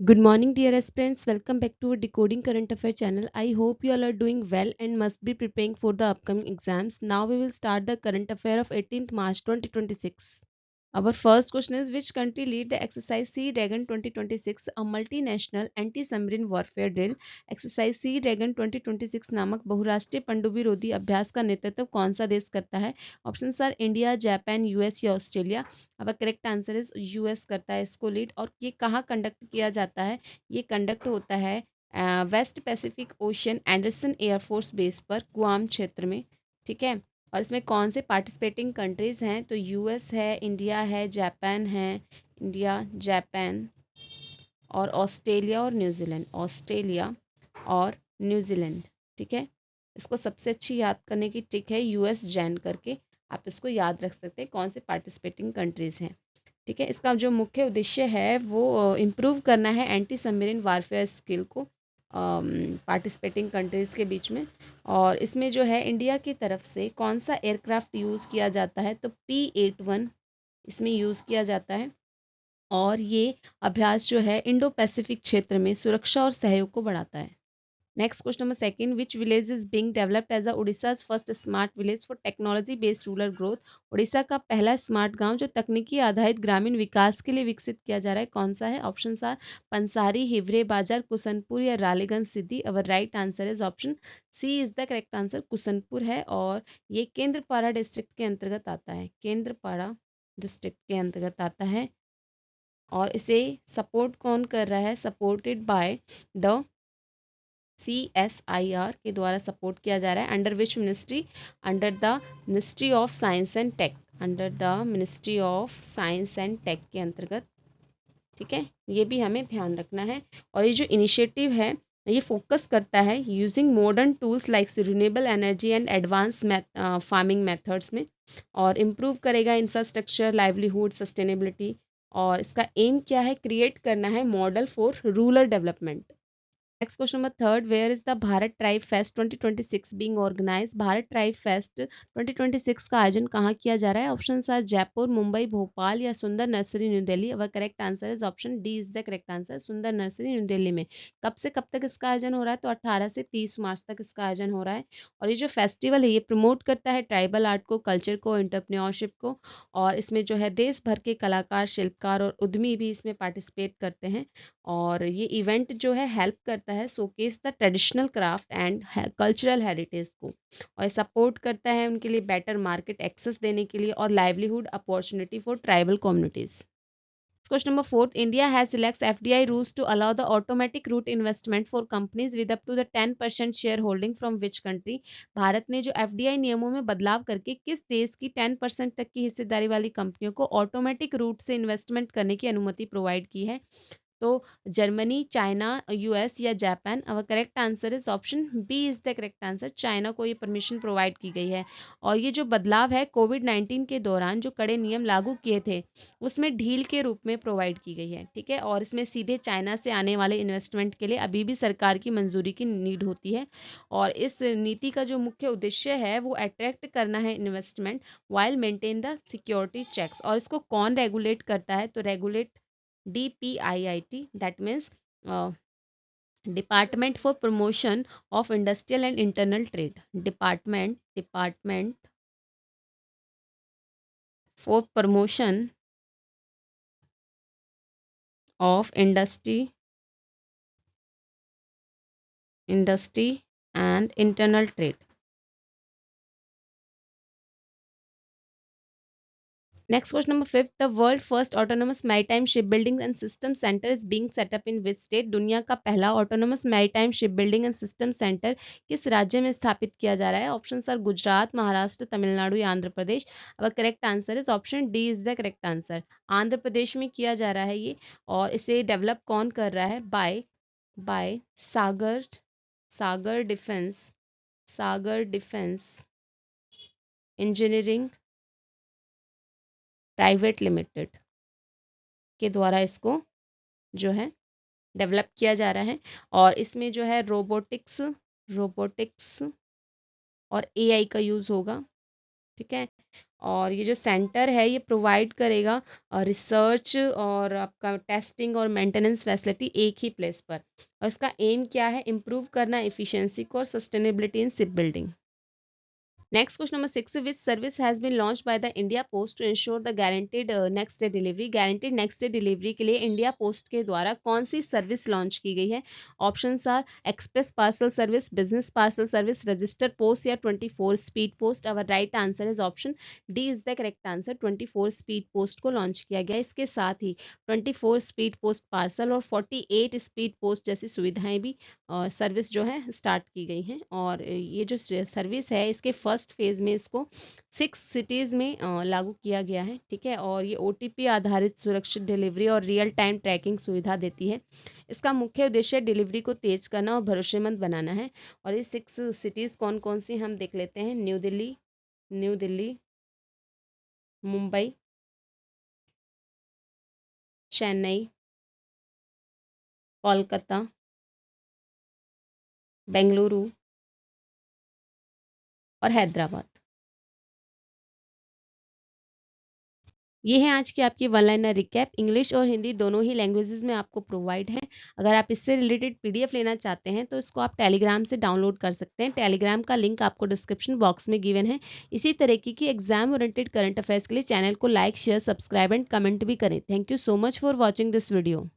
Good morning, dear aspirants. Welcome back to our Decoding Current Affair channel. I hope you all are doing well and must be preparing for the upcoming exams. Now we will start the current affair of 18th March 2026. Our first question is, which country lead the exercise Sea Dragon 2026, a multinational anti-submarine warfare drill? Exercise sea dragon 2026 नामक बहुराष्ट्रीय पनडुब्बी रोधी अभ्यास का नेतृत्व कौन सा देश करता है? Option R India, Japan, US या ऑस्ट्रेलिया। अब करेक्ट आंसर इज यूएस करता है इसको लीड। और ये कहाँ कंडक्ट किया जाता है? ये कंडक्ट होता है West Pacific Ocean Anderson Air Force base पर गुआम क्षेत्र में। ठीक है। और इसमें कौन से पार्टिसिपेटिंग कंट्रीज हैं? तो यूएस है, इंडिया है, जापान है, इंडिया, जापान और ऑस्ट्रेलिया और न्यूजीलैंड, ऑस्ट्रेलिया और न्यूजीलैंड। ठीक है। इसको सबसे अच्छी याद करने की ट्रिक है यूएस जैन करके, आप इसको याद रख सकते हैं कौन से पार्टिसिपेटिंग कंट्रीज हैं। ठीक है। इसका जो मुख्य उद्देश्य है वो इम्प्रूव करना है एंटी सबमरीन वारफेयर स्किल को पार्टिसिपेटिंग कंट्रीज़ के बीच में। और इसमें जो है इंडिया की तरफ से कौन सा एयरक्राफ्ट यूज़ किया जाता है? तो P-81 इसमें यूज़ किया जाता है। और ये अभ्यास जो है इंडो पैसिफिक क्षेत्र में सुरक्षा और सहयोग को बढ़ाता है। Next question number second, which village is being developed as a Orissa's first smart village for technology based rural growth? Orissa का पहला स्मार्ट गांव जो तकनीकी आधारित ग्रामीण विकास के लिए विकसित किया जा रहा है, कौन सा है? ऑप्शन आर पंसारी, हिवरे बाजार, कुसनपुर या Raliganj Siddhi. Our right answer is option C is the correct answer, Kusanpur है। और ये केंद्रपाड़ा डिस्ट्रिक्ट के अंतर्गत आता है, केंद्रपाड़ा डिस्ट्रिक्ट के अंतर्गत आता है। और इसे सपोर्ट कौन कर रहा है? सपोर्टेड बाय द CSIR के द्वारा सपोर्ट किया जा रहा है। Under which ministry? Under the ministry of science and tech, under the ministry of science and tech के अंतर्गत। ठीक है, ये भी हमें ध्यान रखना है। और ये जो इनिशिएटिव है ये फोकस करता है using modern tools like renewable energy and advance farming methods में, और इम्प्रूव करेगा इंफ्रास्ट्रक्चर, लाइवलीहुड, सस्टेनेबिलिटी। और इसका एम क्या है? क्रिएट करना है model for rural development. Next question number third, where is the Bharat tribe fest 2026 being organised? Bharat tribe fest 2026 का आयोजन कहाँ किया जा रहा है? ऑप्शन आर जयपुर, मुंबई, भोपाल या Sunder Nursery New Delhi. Our correct answer is option D is the correct answer, Sunder Nursery New Delhi में। कब से कब तक इसका आयोजन हो रहा है? तो 18 से 30 मार्च तक इसका आयोजन हो रहा है। और ये जो फेस्टिवल है ये प्रमोट करता है ट्राइबल आर्ट को, कल्चर को, एंटरप्रेन्योरशिप को। और इसमें जो है देश भर के कलाकार, शिल्पकार और उद्यमी भी इसमें पार्टिसिपेट करते हैं। और ये इवेंट जो है हेल्प करता है showcase the traditional craft and cultural heritage को, और सपोर्ट करता है उनके लिए बेटर मार्केट एक्सेस देने के लिए और livelihood opportunity for tribal communities. Question number fourth, India has relaxed FDI rules to allow the automatic route investment for companies with up to the 10% shareholding from which country? Bharat ने जो FDI नियमों में बदलाव करके किस देश की 10% तक की हिस्सेदारी वाली कंपनियों को ऑटोमेटिक रूट से इन्वेस्टमेंट करने की अनुमति प्रोवाइड की है? तो जर्मनी, चाइना, यूएस या जापान। अब correct answer is option B is the correct answer, China को ये परमिशन प्रोवाइड की गई है। और ये जो बदलाव है कोविड-19 के दौरान जो कड़े नियम लागू किए थे उसमें ढील के रूप में प्रोवाइड की गई है। ठीक है। और इसमें सीधे चाइना से आने वाले इन्वेस्टमेंट के लिए अभी भी सरकार की मंजूरी की नीड होती है। और इस नीति का जो मुख्य उद्देश्य है वो अट्रैक्ट करना है investment while maintain the security checks. और इसको कौन रेगुलेट करता है? तो regulate DPIIT, that means Department for Promotion of Industrial and Internal Trade, Department for Promotion of Industry and Internal Trade. Next question number fifth, the world first autonomous maritime shipbuilding and system center is being set up in which state? दुनिया का पहला autonomous maritime shipbuilding and system center किस राज्य में स्थापित किया जा रहा है? ऑप्शन आर गुजरात, महाराष्ट्र, तमिलनाडु या आंध्र प्रदेश। अब correct answer is option D is the correct answer, Andhra Pradesh में किया जा रहा है ये। और इसे डेवलप कौन कर रहा है? Bye Sagar Sagar defence engineering private limited के द्वारा इसको जो है डेवलप किया जा रहा है। और इसमें जो है रोबोटिक्स और AI का यूज़ होगा। ठीक है। और ये जो सेंटर है ये प्रोवाइड करेगा रिसर्च और आपका टेस्टिंग और मेंटेनेंस फैसिलिटी एक ही प्लेस पर। और इसका एम क्या है? इम्प्रूव करना एफिशिएंसी को और sustainability in ship building. Next question number 6, which service has been launched by the India Post to ensure the guaranteed next day delivery? Guaranteed next day delivery के लिए इंडिया पोस्ट के द्वारा कौन सी service launch की गई है? Options are express parcel service, business parcel service, register post या 24 speed post. Our right answer is option D is the correct answer. 24 speed post को लॉन्च किया गया। इसके साथ ही 24 स्पीड पोस्ट पार्सल और 48 स्पीड पोस्ट जैसी सुविधाएं भी सर्विस जो है स्टार्ट की गई हैं। और ये जो सर्विस है इसके फर्स्ट फेज में इसको 6 सिटीज़ में लागू किया गया है। ठीक है। और ये OTP आधारित सुरक्षित डिलीवरी और रियल टाइम ट्रैकिंग सुविधा देती है। इसका मुख्य उद्देश्य डिलीवरी को तेज करना और भरोसेमंद बनाना है। और ये 6 सिटीज़ कौन कौन सी हम देख लेते हैं। न्यू दिल्ली, मुंबई, चेन्नई, कोलकाता, बेंगलुरु और हैदराबाद। ये है आज की आपकी वन लाइनर रिकैप। इंग्लिश और हिंदी दोनों ही लैंग्वेजेस में आपको प्रोवाइड है। अगर आप इससे रिलेटेड PDF लेना चाहते हैं तो इसको आप टेलीग्राम से डाउनलोड कर सकते हैं। टेलीग्राम का लिंक आपको डिस्क्रिप्शन बॉक्स में गिवन है। इसी तरीके की एग्जाम ओरिएंटेड करंट अफेयर्स के लिए चैनल को like, share, subscribe and comment भी करें। Thank you so much for watching this video.